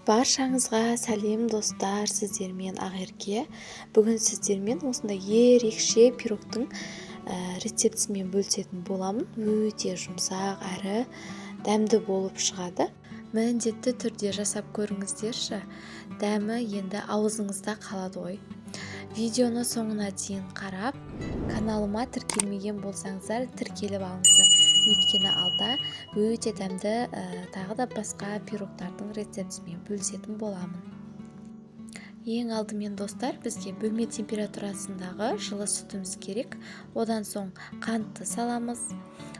Баршаңызға сәлем достар, сіздермен Ақерке. Бүгін сіздермен осындай ерекше пирогтың рецептісімен бөлісетін боламын. Өте жұмсақ әрі дәмді болып шығады. Міндетті түрде жасап көріңіздерші. Дәмі енді аузыңызда қалады ғой. Видеоны соңына дейін қарап, каналыма тіркелмеген болсаңыздар тіркеліп алыңыздар. Өйткені алда өте дәмді тағы да басқа пирогтардың рецептісімен бөлісетін боламын. Ең алдымен достар, бізге бөлме температурасындағы жылы сүтіміз керек. Одан соң қантты саламыз.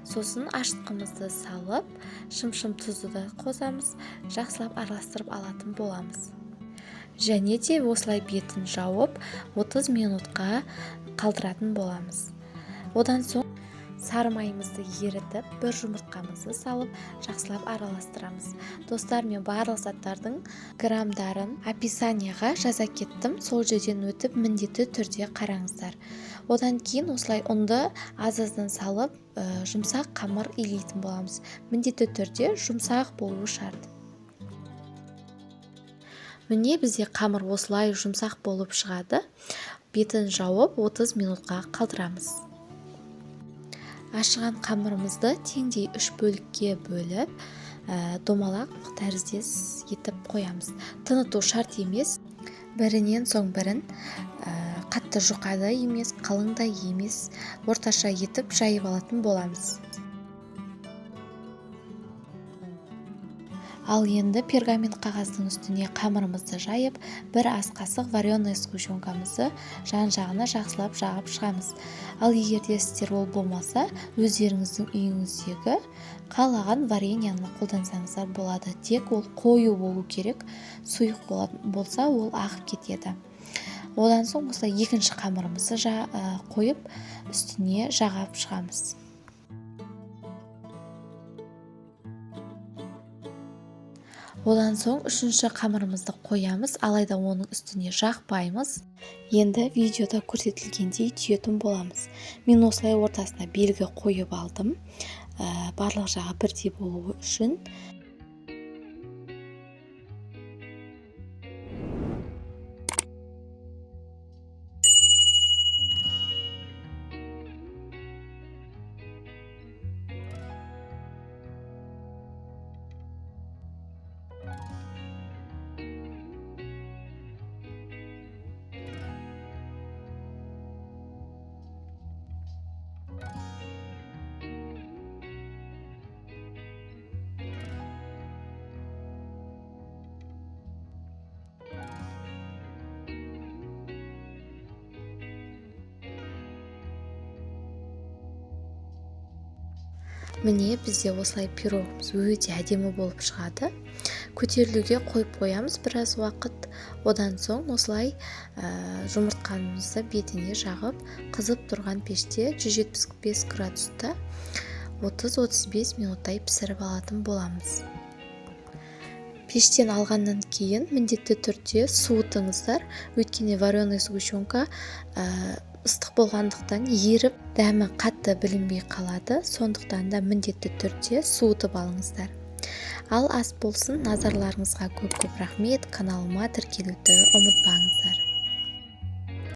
Сосын ашытқымызды салып, шым-шым тұзды қосамыз, жақсылап араластырып алатын боламыз. Және де осылай бетін жауып 30 минутқа қалдыратын боламыз. Одан соң сары майымызды ерітіп, бір жұмыртқамызды салып, жақсылап араластырамыз. Достар, мен барлық заттардың грамдарын описанияға жаза кеттім. Сол жерден өтіп, міндетті түрде қараңыздар. Одан кейін осылай ұнды аз-аздан салып, жұмсақ қамыр илейтін боламыз. Міндетті түрде жұмсақ болуы шарт. Міне бізде қамыр осылай жұмсақ болып шығады. Бетін жауып 30 минутқа қалдырамыз. Ашыған қамырымызды теңдей 3 бөлікке бөліп, домалақ тәріздес етіп қоямыз. Тыныту шарт емес. Бірінен соң бірін қатты жұқа да емес, қалың да емес, орташа етіп жайып алатын боламыз. Ал енді пергамент қағаздың үстіне қамырымызды жайып, бір ас қасық вареный сгущенкамызды жан-жағына жақсылап жағып шығамыз. Ал егерде сіздер ол болмаса, өздеріңіздің үйіңіздегі қалаған вареньяны қолдансаңыздар болады. Тек ол қою болу керек, сұйық болса ол ағып кетеді. Одан соң осылай екінші қамырымызды қойып, үстіне жағап шығамыз. Одан соң үшінші қамырымызды қоямыз, алайда оның үстіне жақпаймыз. Енді видеода көрсетілгендей түйетін боламыз. Мен осылай ортасына белгі қойып алдым. Барлық жағы бірдей болуы үшін. Міне бізде осылай пирогымыз өте әдемі болып шығады. Көтерілуге қойып қоямыз біраз уақыт. Одан соң осылай жұмыртқамызды бетіне жағып, қызып тұрған пеште 175 градуста 30-35 минуттай пісіріп алатын боламыз. Пештен алғаннан кейін міндетті түрде суытыңыздар. Өйткені вареный сгущенка ыстық болғандықтан еріп, дәмі қатты білінбей қалады. Сондықтан да міндетті түрде суытып алыңыздар. Ал ас болсын, назарларыңызға көп-көп рахмет. Каналыма тіркелуді ұмытпаңыздар.